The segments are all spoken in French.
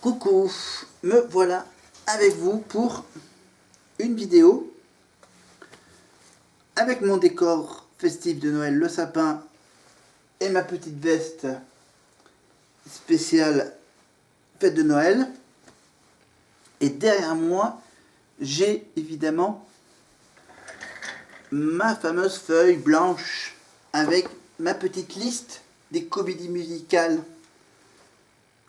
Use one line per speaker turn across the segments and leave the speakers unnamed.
Coucou, me voilà avec vous pour une vidéo avec mon décor festif de Noël, le sapin et ma petite veste spéciale fête de Noël. Et derrière moi, j'ai évidemment ma fameuse feuille blanche avec ma petite liste des comédies musicales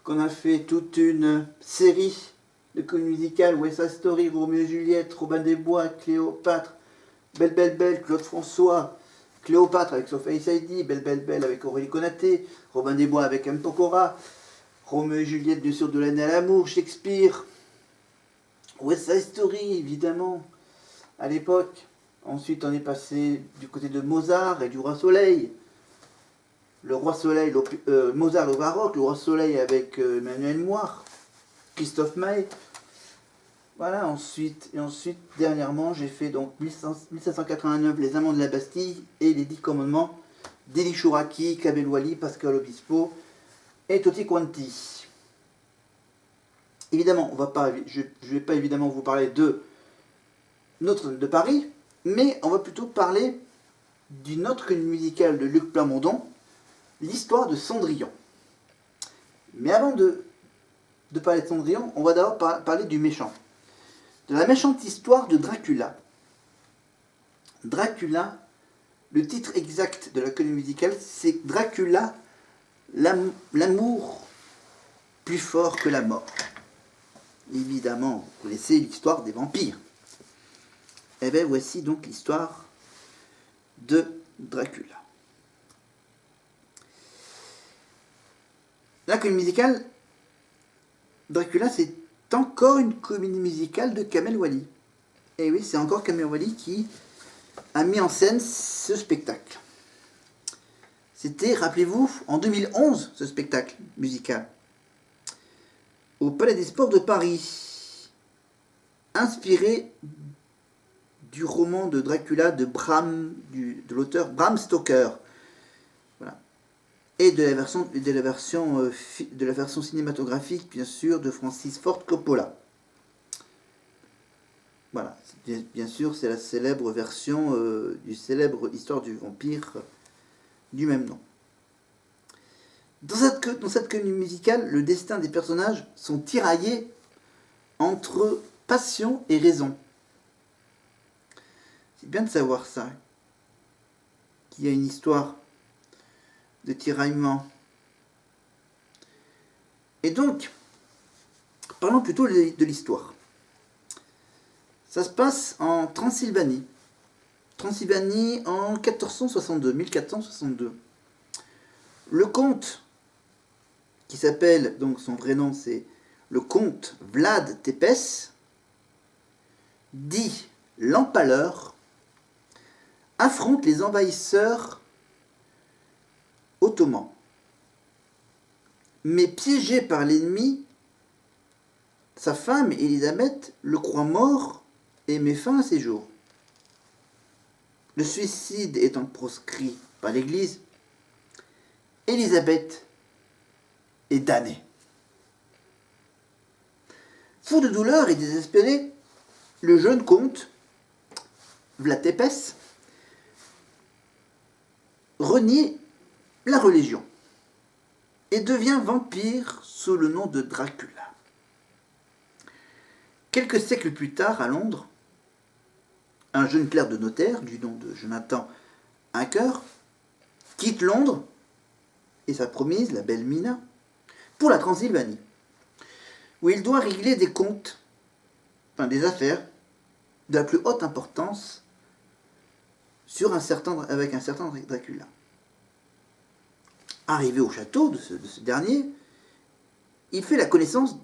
qu'on a fait toute une série de comédies musicales, West Side Story, Roméo et Juliette, Robin des Bois, Cléopâtre, Belle Belle Belle, Claude François, Cléopâtre avec Sophie Saidi, Belle Belle Belle avec Aurélie Konaté, Robin des Bois avec M. Pokora, Roméo et Juliette bien sûr de l'année à l'amour, Shakespeare, West Side Story évidemment à l'époque. Ensuite on est passé du côté de Mozart et du Roi Soleil. Le Roi Soleil, Mozart le baroque, le Roi Soleil avec Emmanuel Moir, Christophe Maé. Voilà, ensuite dernièrement, j'ai fait donc 1789, Les Amants de la Bastille et les 10 commandements d'Élie Chouraki, Kabel Wally, Pascal Obispo et Tutti Quanti. Évidemment, je ne vais pas évidemment vous parler de Notre-Dame de Paris, mais on va plutôt parler d'une autre comédie musicale de Luc Plamondon, l'histoire de Cendrillon. Mais avant de parler de Cendrillon, on va d'abord parler du méchant. De la méchante histoire de Dracula. Dracula, le titre exact de la comédie musicale, c'est Dracula, l'amour plus fort que la mort. Évidemment, vous connaissez l'histoire des vampires. Et bien voici donc l'histoire de Dracula. La comédie musicale, Dracula, c'est encore une comédie musicale de Kamel Wally. Et oui, c'est encore Kamel Wally qui a mis en scène ce spectacle. C'était, rappelez-vous, en 2011, ce spectacle musical, au Palais des Sports de Paris, inspiré du roman de Dracula de l'auteur Bram Stoker. Voilà. Et de la version cinématographique, bien sûr, de Francis Ford Coppola. Voilà, bien sûr, c'est la célèbre version du célèbre Histoire du vampire du même nom. Dans cette comédie musicale, le destin des personnages sont tiraillés entre passion et raison. C'est bien de savoir ça, qu'il y a une histoire de tiraillement. Et donc, parlons plutôt de l'histoire. Ça se passe en Transylvanie. Transylvanie en 1462. Le comte, qui s'appelle, donc son vrai nom c'est le comte Vlad Tepes, dit l'Empaleur, affronte les envahisseurs ottomans. Mais piégé par l'ennemi, sa femme Élisabeth le croit mort et met fin à ses jours. Le suicide étant proscrit par l'Église, Élisabeth est damnée. Fou de douleur et désespéré, le jeune comte, Vlad Tepes, renie la religion et devient vampire sous le nom de Dracula. Quelques siècles plus tard, à Londres, un jeune clerc de notaire du nom de Jonathan Harker quitte Londres et sa promise, la belle Mina, pour la Transylvanie, où il doit régler des comptes, des affaires de la plus haute importance avec un certain Dracula. Arrivé au château de ce dernier, il fait la connaissance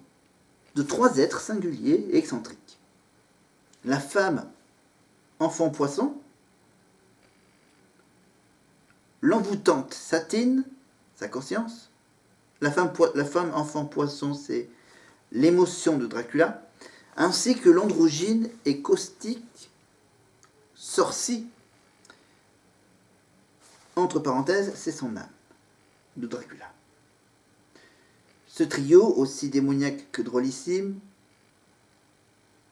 de 3 êtres singuliers et excentriques. La femme enfant poisson, l'envoûtante Satine, sa conscience, la femme enfant poisson, c'est l'émotion de Dracula, ainsi que l'androgyne et caustique Sorci, entre parenthèses, c'est son âme, de Dracula. Ce trio, aussi démoniaque que drôlissime,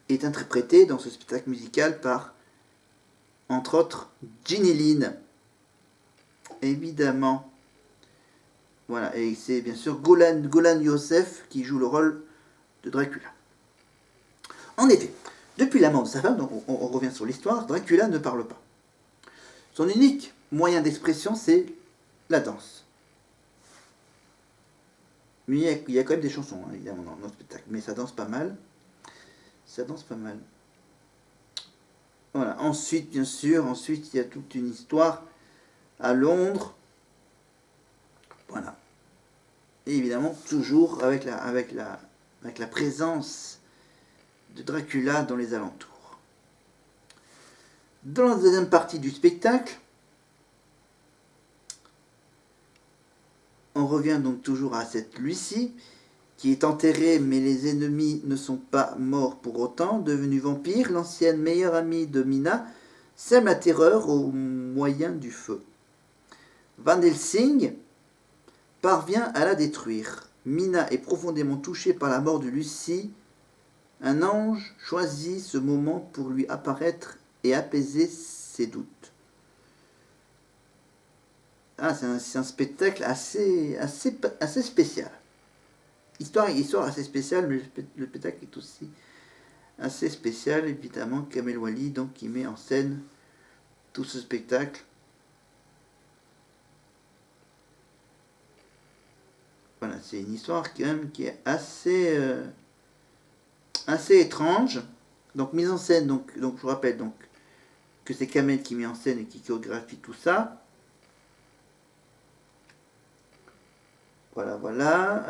est interprété dans ce spectacle musical par, entre autres, Ginny Lynn, évidemment. Voilà, et c'est bien sûr Golan Youssef qui joue le rôle de Dracula. En effet, depuis la mort de sa femme, donc on revient sur l'histoire, Dracula ne parle pas. Son unique moyen d'expression, c'est la danse. Mais il y a quand même des chansons, hein, évidemment, dans notre spectacle, mais ça danse pas mal. Ça danse pas mal. Voilà, ensuite, bien sûr, il y a toute une histoire à Londres. Voilà. Et évidemment, toujours avec la présence de Dracula dans les alentours. Dans la deuxième partie du spectacle, on revient donc toujours à cette Lucie, qui est enterrée, mais les ennemis ne sont pas morts pour autant. Devenue vampire, l'ancienne meilleure amie de Mina sème la terreur au moyen du feu. Van Helsing parvient à la détruire. Mina est profondément touchée par la mort de Lucie. Un ange choisit ce moment pour lui apparaître et apaiser ses doutes. Ah, c'est un spectacle assez spécial. Histoire assez spéciale, mais le spectacle est aussi assez spécial, évidemment. Kamel Wally, donc, qui met en scène tout ce spectacle. Voilà, c'est une histoire quand même qui est assez étrange. Donc, mise en scène, donc je vous rappelle donc, que c'est Kamel qui met en scène et qui chorégraphie tout ça. Voilà.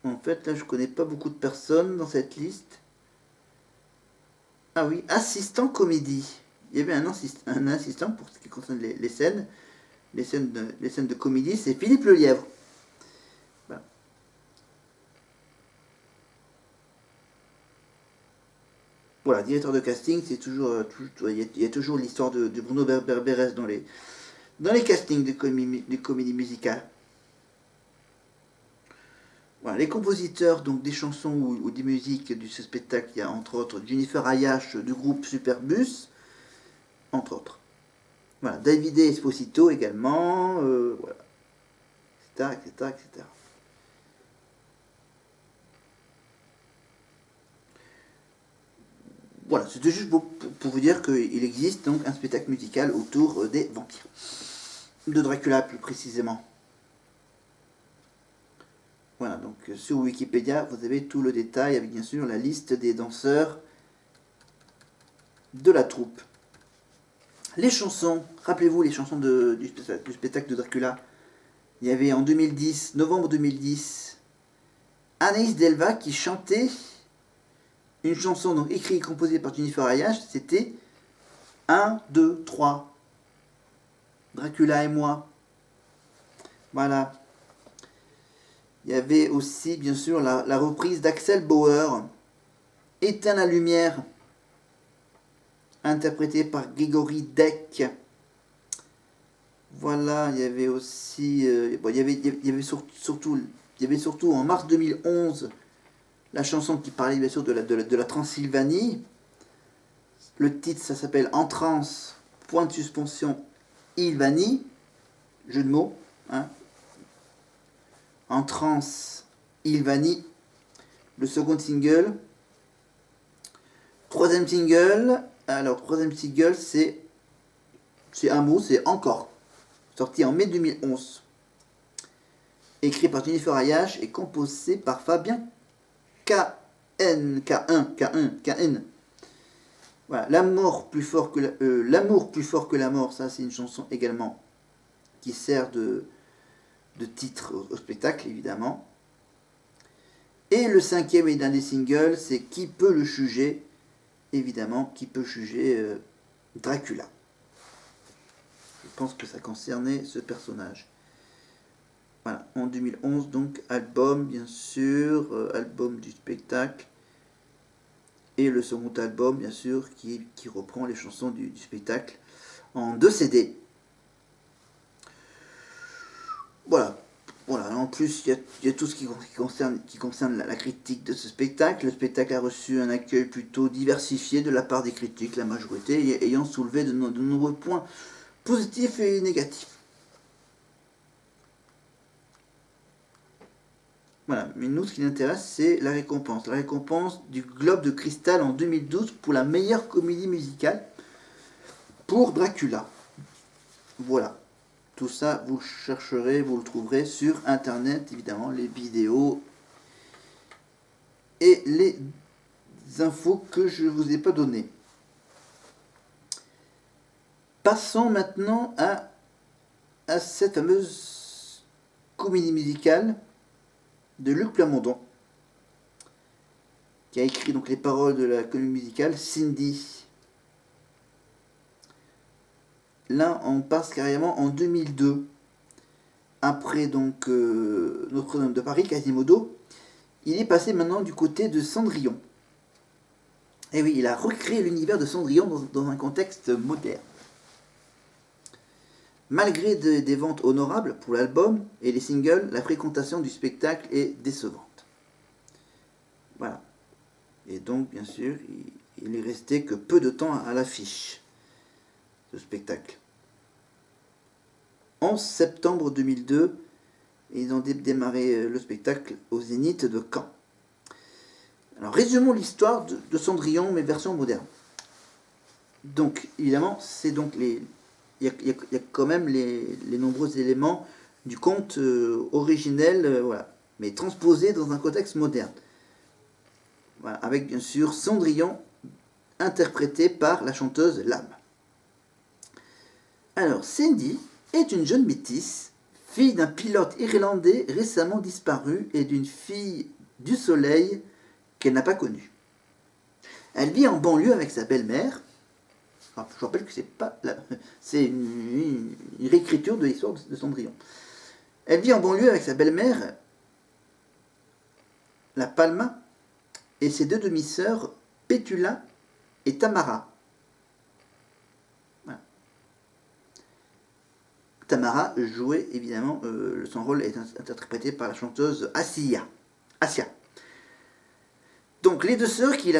En fait, là, je connais pas beaucoup de personnes dans cette liste. Ah oui, assistant comédie. Il y avait un assistant pour ce qui concerne les scènes. Les scènes de comédie, c'est Philippe Lelièvre. Voilà. Voilà, directeur de casting, c'est toujours, il y a toujours l'histoire de Bruno Berberes dans les castings de comédie musicale. Voilà, les compositeurs donc des chansons ou des musiques de ce spectacle, il y a entre autres Jennifer Ayash du groupe Superbus, entre autres. Voilà, Davide Esposito également, voilà, etc. Voilà, c'était juste pour vous dire qu'il existe donc un spectacle musical autour des vampires. De Dracula plus précisément. Voilà, donc sur Wikipédia, vous avez tout le détail avec bien sûr la liste des danseurs de la troupe. Les chansons, rappelez-vous les chansons du spectacle de Dracula. Il y avait en 2010, novembre 2010, Anaïs Delva qui chantait une chanson donc écrite et composée par Jennifer Ayash. C'était 1, 2, 3. Dracula et moi. Voilà. Il y avait aussi, bien sûr, la reprise d'Axel Bauer, Éteins la lumière, interprétée par Gregory Deck. Voilà, il y avait aussi, il y avait surtout en mars 2011 la chanson qui parlait bien sûr de la Transylvanie. Le titre, ça s'appelle En transe, point de suspension, Ilvanie, jeu de mots, hein. En transe, Ilvanie, le second single. Troisième single, c'est un mot, c'est Encore, sorti en mai 2011. Écrit par Jennifer Ayash et composé par Fabien K.N. Voilà, l'amour plus fort que la mort, ça c'est une chanson également qui sert de titre au spectacle évidemment. Et le cinquième et dernier single, c'est Qui peut le juger, évidemment, qui peut juger Dracula. Je pense que ça concernait ce personnage. Voilà, en 2011, donc, album, bien sûr, album du spectacle. Et le second album, bien sûr, qui reprend les chansons du spectacle en 2 CD. Voilà. Voilà, en plus, il y a tout ce qui concerne la critique de ce spectacle. Le spectacle a reçu un accueil plutôt diversifié de la part des critiques, la majorité ayant soulevé de nombreux points positifs et négatifs. Voilà, mais nous, ce qui nous intéresse, c'est la récompense. La récompense du Globe de Cristal en 2012 pour la meilleure comédie musicale pour Dracula. Voilà. Tout ça, vous chercherez, vous le trouverez sur Internet, évidemment, les vidéos et les infos que je ne vous ai pas données. Passons maintenant à cette fameuse comédie musicale de Luc Plamondon, qui a écrit donc les paroles de la comédie musicale Cindy. Là, on passe carrément en 2002. Après donc Notre-Dame de Paris, Quasimodo, il est passé maintenant du côté de Cendrillon. Et oui, il a recréé l'univers de Cendrillon dans un contexte moderne. Malgré des ventes honorables pour l'album et les singles, la fréquentation du spectacle est décevante. Voilà. Et donc, bien sûr, il est resté que peu de temps à l'affiche, ce spectacle. En septembre 2002, ils ont démarré le spectacle au Zénith de Caen. Alors, résumons l'histoire de Cendrillon, mais version moderne. Donc, évidemment, c'est donc il y a quand même les nombreux éléments du conte originel, voilà, mais transposés dans un contexte moderne. Voilà, avec bien sûr Cendrillon, interprété par la chanteuse Lame. Alors, Cindy est une jeune métisse, fille d'un pilote irlandais récemment disparu et d'une fille du soleil qu'elle n'a pas connue. Elle vit en banlieue avec sa belle-mère. Je rappelle que c'est une réécriture de l'histoire de Cendrillon. Elle vit en banlieue avec sa belle-mère, la Palma, et ses deux demi-sœurs, Pétula et Tamara. Voilà. Tamara jouait évidemment, son rôle est interprété par la chanteuse Assia. Donc les deux sœurs qui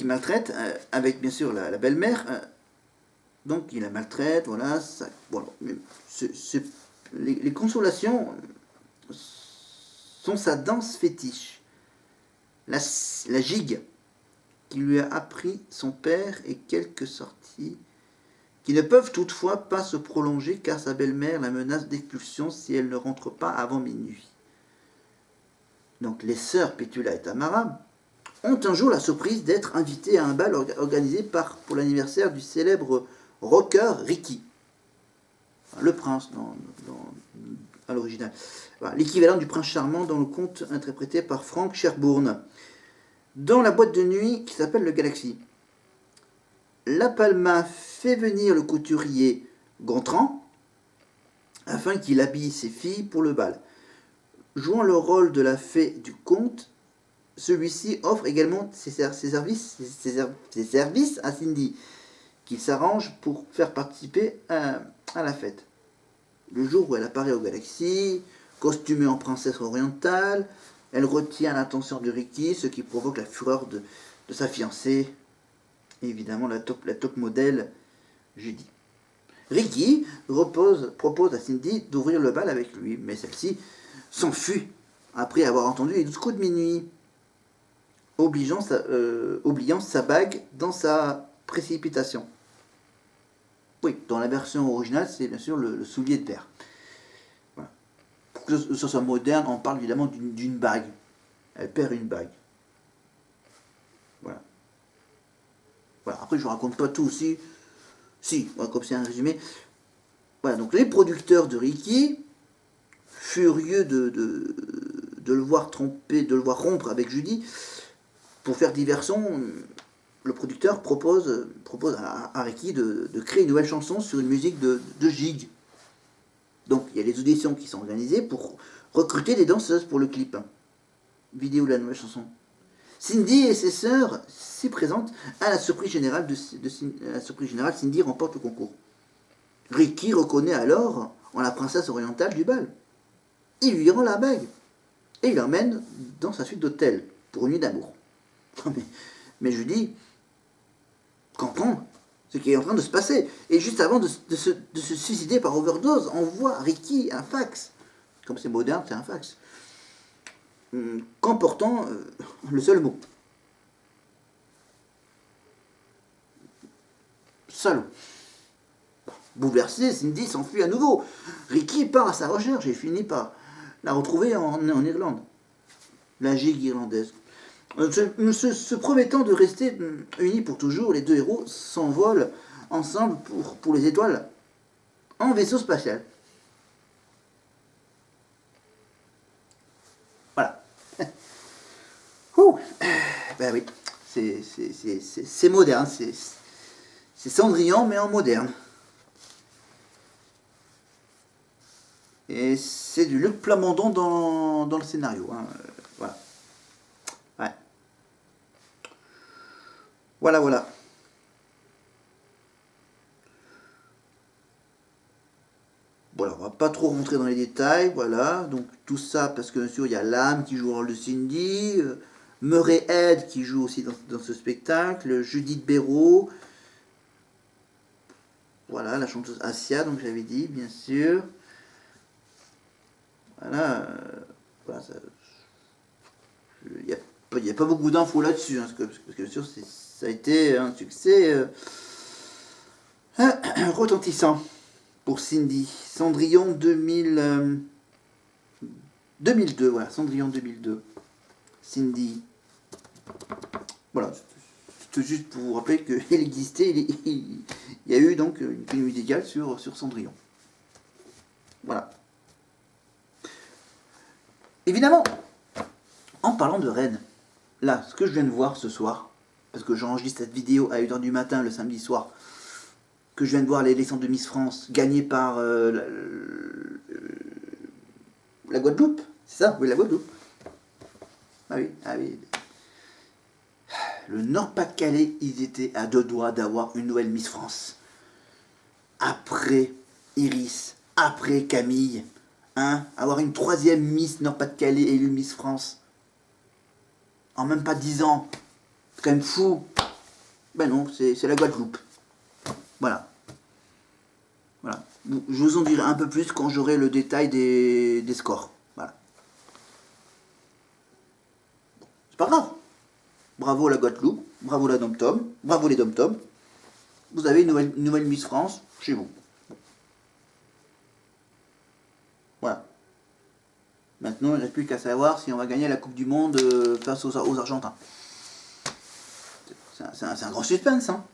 maltraitent, avec bien sûr la belle-mère, donc il la maltraite, voilà. Les consolations sont sa danse fétiche. La gigue qui lui a appris son père et quelques sorties qui ne peuvent toutefois pas se prolonger car sa belle-mère la menace d'expulsion si elle ne rentre pas avant minuit. Donc les sœurs Pétula et Tamara ont un jour la surprise d'être invitées à un bal organisé pour l'anniversaire du célèbre rocker Ricky. Le prince à l'original. Voilà, l'équivalent du prince charmant dans le conte interprété par Frank Sherbourne. Dans la boîte de nuit qui s'appelle le Galaxy. La Palma fait venir le couturier Gontran afin qu'il habille ses filles pour le bal. Jouant le rôle de la fée du conte, celui-ci offre également ses services à Cindy, qu'il s'arrange pour faire participer à la fête. Le jour où elle apparaît au Galaxy, costumée en princesse orientale, elle retient l'attention de Ricky, ce qui provoque la fureur de sa fiancée, et évidemment la top modèle Judy. Ricky propose à Cindy d'ouvrir le bal avec lui, mais celle-ci s'enfuit après avoir entendu les 12 coups de minuit, oubliant sa bague dans sa précipitation. Oui, dans la version originale, c'est bien sûr le soulier de verre. Voilà. Pour que ce soit moderne, on parle évidemment d'une bague. Elle perd une bague. Voilà. Voilà. Après, je ne raconte pas tout aussi. Si, comme c'est un résumé. Voilà, donc les producteurs de Ricky, furieux de le voir tromper, de le voir rompre avec Judy, pour faire diversion, le producteur propose à Ricky de créer une nouvelle chanson sur une musique de gigue. Donc il y a les auditions qui sont organisées pour recruter des danseuses pour le clip vidéo de la nouvelle chanson. Cindy et ses sœurs s'y présentent. À la surprise générale, Cindy remporte le concours. Ricky reconnaît alors en la princesse orientale du bal. il lui rend la bague. Et il l'emmène dans sa suite d'hôtel pour une nuit d'amour. Mais je dis, comprends ce qui est en train de se passer. Et juste avant de se suicider par overdose, envoie Ricky un fax. Comme c'est moderne, c'est un fax. Comportant le seul mot. Salaud. Bouleversé, Cindy s'enfuit à nouveau. Ricky part à sa recherche et finit par la retrouver en Irlande. La gigue irlandaise. Se promettant de rester unis pour toujours, les deux héros s'envolent ensemble pour les étoiles en vaisseau spatial. Voilà. Ouh. Ben oui, c'est moderne, c'est Cendrillon mais en moderne. Et c'est du Luc Plamondon dans le scénario. Hein. Voilà. Ouais. Voilà. Voilà, on va pas trop rentrer dans les détails, voilà. Donc tout ça parce que bien sûr il y a l'âme qui joue le rôle de Cindy, Murray Head qui joue aussi dans ce spectacle, Judith Béraud, voilà, la chanteuse Asia, donc j'avais dit, bien sûr. Voilà, voilà il n'y a pas beaucoup d'infos là-dessus, hein, parce que bien sûr ça a été un succès retentissant pour Cindy. Cendrillon 2002, voilà, Cendrillon 2002. Cindy. Voilà, c'est juste pour vous rappeler qu'il existait, il y a eu donc une film musicale sur Cendrillon. Voilà. Évidemment, en parlant de Rennes, là, ce que je viens de voir ce soir, parce que j'enregistre cette vidéo à 1h du matin le samedi soir, que je viens de voir l'élection de Miss France gagnée par la Guadeloupe, c'est ça? Oui, la Guadeloupe. Ah oui. Le Nord-Pas-de-Calais, ils étaient à 2 doigts d'avoir une nouvelle Miss France. Après Iris, après Camille, hein, avoir une 3e Miss Nord-Pas-de-Calais élue Miss France. En même pas 10 ans. C'est quand même fou. Ben non, c'est la Guadeloupe. Voilà. Je vous en dirai un peu plus quand j'aurai le détail des scores. Voilà. C'est pas grave. Bravo la Guadeloupe, bravo la Dom-Tom, bravo les Dom-Tom. Vous avez une nouvelle Miss France chez vous. Voilà. Maintenant, il ne reste plus qu'à savoir si on va gagner la Coupe du Monde face aux Argentins. C'est un grand suspense, hein.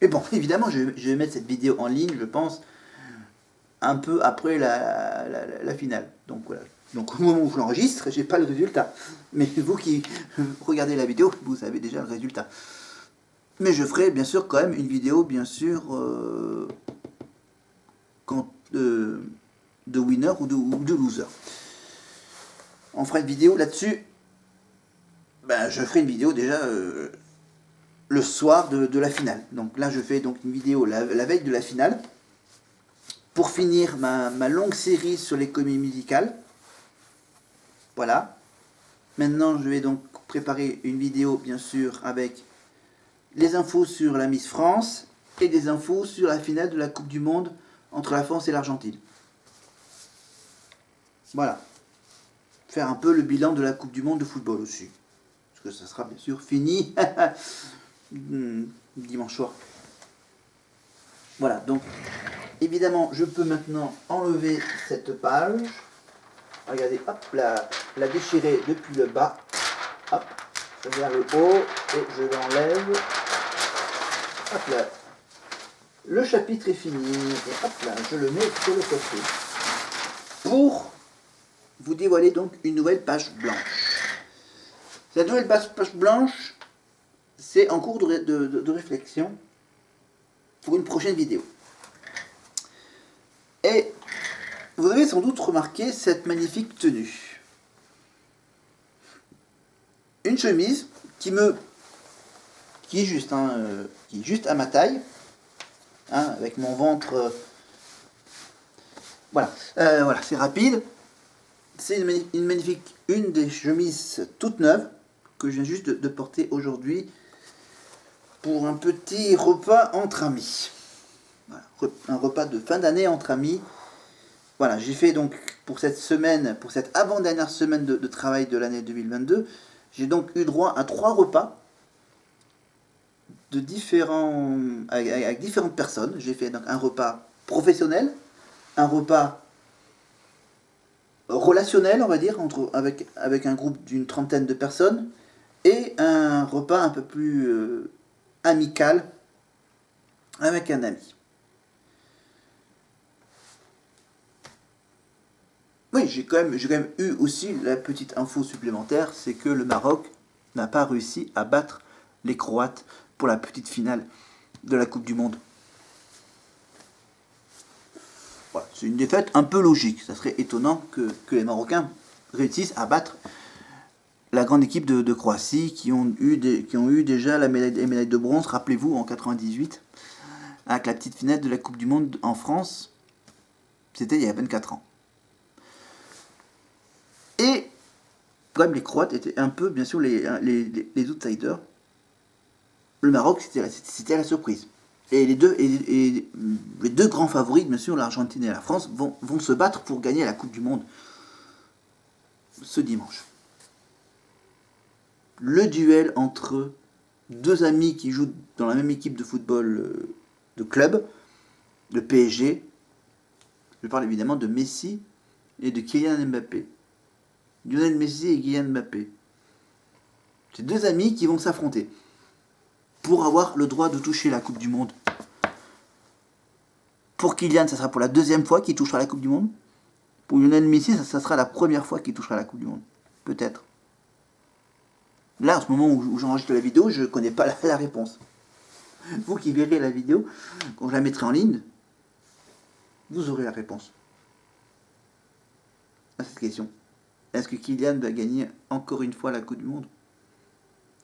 Et bon, évidemment, je vais mettre cette vidéo en ligne, je pense, un peu après la finale. Donc voilà. Donc au moment où je l'enregistre, j'ai pas le résultat. Mais vous qui regardez la vidéo, vous avez déjà le résultat. Mais je ferai bien sûr quand même une vidéo, bien sûr, de winner ou de loser. On fera une vidéo là-dessus. Ben, je ferai une vidéo déjà le soir de la finale. Donc là, je fais donc une vidéo la veille de la finale. Pour finir ma longue série sur les comédies musicales. Voilà. Maintenant, je vais donc préparer une vidéo, bien sûr, avec les infos sur la Miss France et des infos sur la finale de la Coupe du Monde entre la France et l'Argentine. Voilà. Faire un peu le bilan de la Coupe du Monde de football aussi. Parce que ça sera bien sûr fini dimanche soir. Voilà, donc évidemment, je peux maintenant enlever cette page. Regardez, hop, la déchirer depuis le bas. Hop, vers le haut et je l'enlève. Hop là. Le chapitre est fini. Et hop là, je le mets sur le côté. Pour vous dévoiler donc une nouvelle page blanche. Cette nouvelle page blanche, c'est en cours de réflexion pour une prochaine vidéo. Et vous avez sans doute remarqué cette magnifique tenue. Une chemise qui est juste à ma taille, hein, avec mon ventre. Voilà, c'est rapide. C'est une magnifique, une des chemises toutes neuves que je viens juste de porter aujourd'hui pour un petit repas entre amis. Voilà, un repas de fin d'année entre amis. Voilà, j'ai fait donc pour cette semaine, pour cette avant-dernière semaine de travail de l'année 2022, j'ai donc eu droit à 3 repas de avec différentes personnes. J'ai fait donc un repas professionnel, un repas relationnel, on va dire, avec un groupe d'une trentaine de personnes, et un repas un peu plus amical avec un ami. Oui, j'ai quand même eu aussi la petite info supplémentaire, c'est que le Maroc n'a pas réussi à battre les Croates pour la petite finale de la Coupe du Monde. Voilà, c'est une défaite un peu logique. Ça serait étonnant que les Marocains réussissent à battre la grande équipe de Croatie qui ont eu déjà la médaille de bronze, rappelez-vous, en 98, avec la petite finale de la Coupe du Monde en France. C'était il y a 24 ans. Et quand même, les Croates étaient un peu, bien sûr, les outsiders. Le Maroc, c'était la surprise. Et les deux grands favoris, bien sûr, l'Argentine et la France, vont se battre pour gagner la Coupe du Monde ce dimanche. Le duel entre deux amis qui jouent dans la même équipe de football de club, le PSG. Je parle évidemment de Messi et de Kylian Mbappé. Lionel Messi et Kylian Mbappé. C'est deux amis qui vont s'affronter pour avoir le droit de toucher la Coupe du Monde. Pour Kylian, ça sera pour la deuxième fois qu'il touchera la Coupe du Monde. Pour Lionel Messi, ça sera la première fois qu'il touchera la Coupe du Monde. Peut-être. Là, en ce moment où j'enregistre la vidéo, je ne connais pas la réponse. Vous qui verrez la vidéo, quand je la mettrai en ligne, vous aurez la réponse à cette question. Est-ce que Kylian va gagner encore une fois la Coupe du Monde?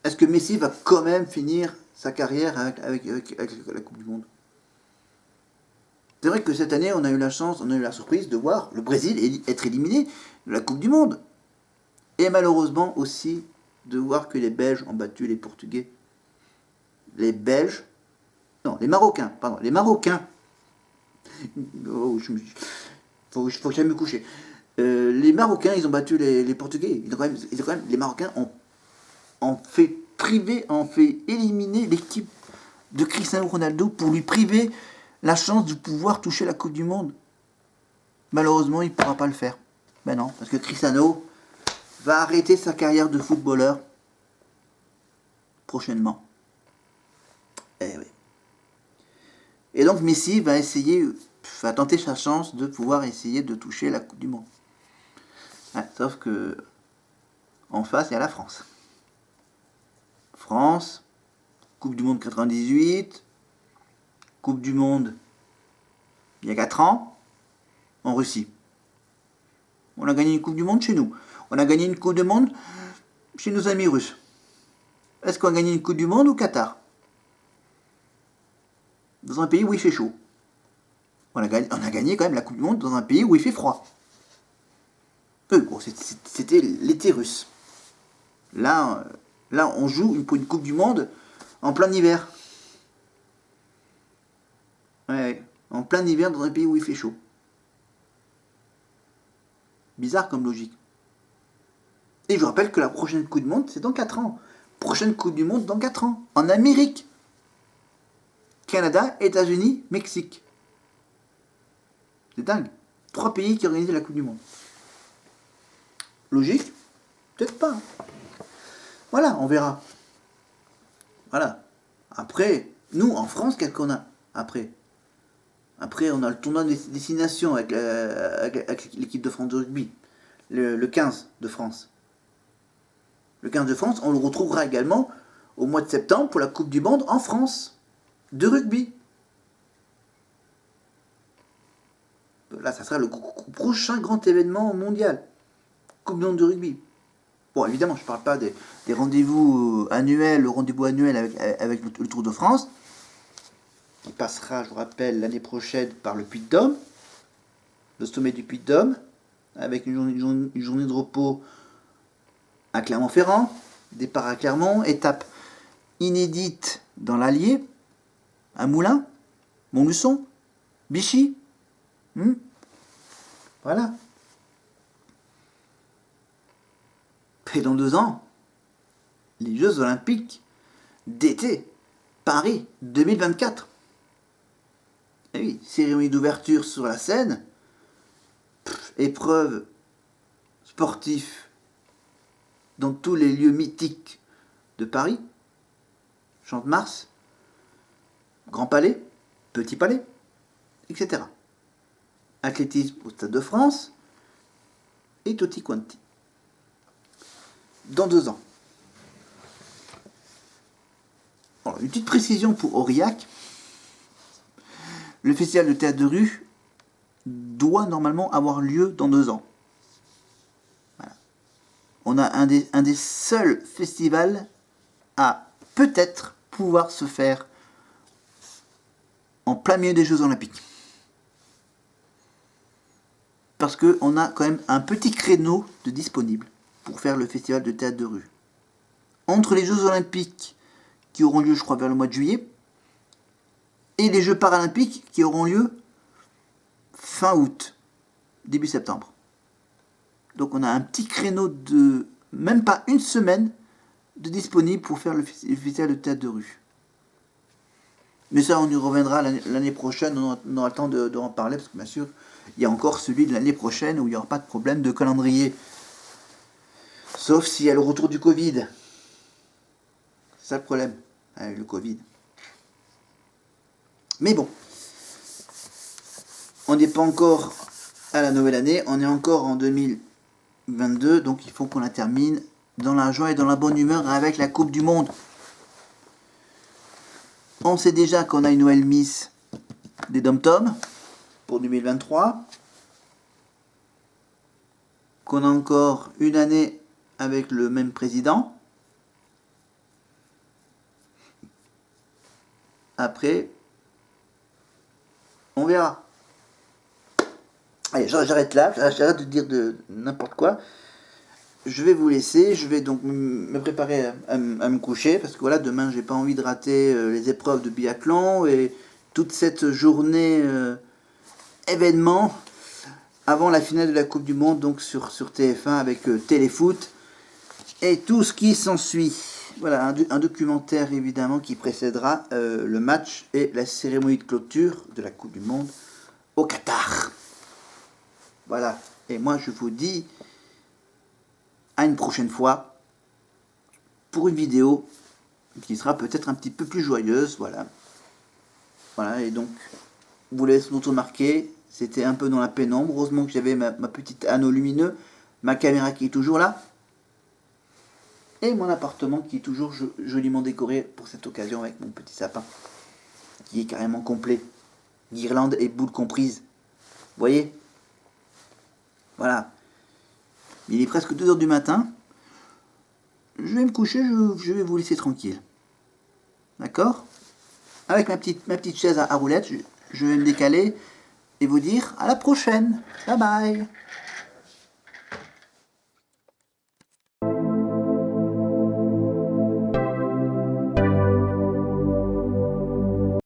Est-ce que Messi va quand même finir sa carrière avec la Coupe du Monde? C'est vrai que cette année, on a eu la surprise de voir le Brésil être éliminé de la Coupe du Monde. Et malheureusement aussi de voir que les Belges ont battu les Portugais. Les Marocains, pardon, les Marocains. Oh, faut que j'aille me coucher. Les Marocains, ils ont battu les Portugais. Les Marocains ont fait éliminer l'équipe de Cristiano Ronaldo pour lui priver la chance de pouvoir toucher la Coupe du Monde. Malheureusement, il ne pourra pas le faire. Ben non, parce que Cristiano va arrêter sa carrière de footballeur prochainement. Eh oui. Et donc Messi va tenter sa chance de pouvoir essayer de toucher la Coupe du Monde. Ouais, sauf que en face, il y a la France. France, Coupe du Monde 98, Coupe du Monde il y a 4 ans, en Russie. On a gagné une Coupe du Monde chez nous. On a gagné une Coupe du Monde chez nos amis russes. Est-ce qu'on a gagné une Coupe du Monde au Qatar? Dans un pays où il fait chaud. On a gagné quand même la Coupe du Monde dans un pays où il fait froid. Bon, c'était l'été russe. Là, on joue pour une Coupe du Monde en plein hiver. Ouais, en plein hiver dans un pays où il fait chaud. Bizarre comme logique. Et je vous rappelle que la prochaine Coupe du Monde, c'est dans 4 ans. Prochaine Coupe du Monde dans 4 ans. En Amérique. Canada, États-Unis, Mexique. C'est dingue. 3 pays qui organisent la Coupe du Monde. Logique? Peut-être pas. Voilà, on verra. Voilà. Après, nous, en France, qu'est-ce qu'on a après, on a le tournoi des destinations avec l'équipe de France de rugby. Le 15 de France. Le 15 de France, on le retrouvera également au mois de septembre pour la Coupe du Monde en France de rugby. Là, ça sera le prochain grand événement mondial. Coupe du Monde de rugby. Bon, évidemment, je ne parle pas des rendez-vous annuels, le rendez-vous annuel avec le Tour de France, qui passera, je vous rappelle, l'année prochaine par le Puy-de-Dôme, le sommet du Puy-de-Dôme, avec une journée de repos à Clermont-Ferrand, départ à Clermont, étape inédite dans l'Allier, à Moulins, Montluçon, Vichy. Voilà. Et dans 2 ans, les Jeux Olympiques d'été, Paris 2024. Et oui, cérémonie d'ouverture sur la scène, épreuve sportive dans tous les lieux mythiques de Paris, Champ de Mars, Grand Palais, Petit Palais, etc. Athlétisme au Stade de France et tutti quanti. Dans 2 ans. Alors, une petite précision pour Aurillac. Le festival de théâtre de rue doit normalement avoir lieu dans 2 ans. Voilà. On a un des seuls festivals à peut-être pouvoir se faire en plein milieu des Jeux Olympiques. Parce qu'on a quand même un petit créneau de disponible pour faire le festival de théâtre de rue. Entre les Jeux Olympiques qui auront lieu, je crois, vers le mois de juillet, et les Jeux Paralympiques qui auront lieu fin août, début septembre. Donc on a un petit créneau de même pas une semaine de disponible pour faire le festival de théâtre de rue. Mais ça, on y reviendra l'année prochaine, on aura le temps d'en parler, parce que bien sûr, il y a encore celui de l'année prochaine où il n'y aura pas de problème de calendrier. Sauf s'il y a le retour du Covid. C'est ça le problème, avec le Covid. Mais bon, on n'est pas encore à la nouvelle année, on est encore en 2022, donc il faut qu'on la termine dans la joie et dans la bonne humeur avec la Coupe du Monde. On sait déjà qu'on a une nouvelle Miss des Dom-Tom pour 2023, qu'on a encore une année avec le même président. Après, on verra. Allez, j'arrête là, j'arrête de dire de n'importe quoi. Je vais vous laisser, je vais donc me préparer à me coucher, parce que voilà, demain j'ai pas envie de rater les épreuves de biathlon et toute cette journée événement avant la finale de la Coupe du Monde, donc sur TF1 avec Téléfoot et tout ce qui s'ensuit. Voilà, un documentaire évidemment qui précédera le match et la cérémonie de clôture de la Coupe du Monde au Qatar. Voilà, et moi je vous dis à une prochaine fois pour une vidéo qui sera peut-être un petit peu plus joyeuse. Voilà, et donc vous laissez sans doute remarquer, c'était un peu dans la pénombre. Heureusement que j'avais ma petite anneau lumineux, ma caméra qui est toujours là, et mon appartement qui est toujours joliment décoré pour cette occasion avec mon petit sapin qui est carrément complet, guirlande et boules comprises. Vous voyez? Voilà. Il est presque 2h du matin. Je vais me coucher, je vais vous laisser tranquille. D'accord? Avec ma petite chaise à roulettes, je vais me décaler et vous dire à la prochaine. Bye bye.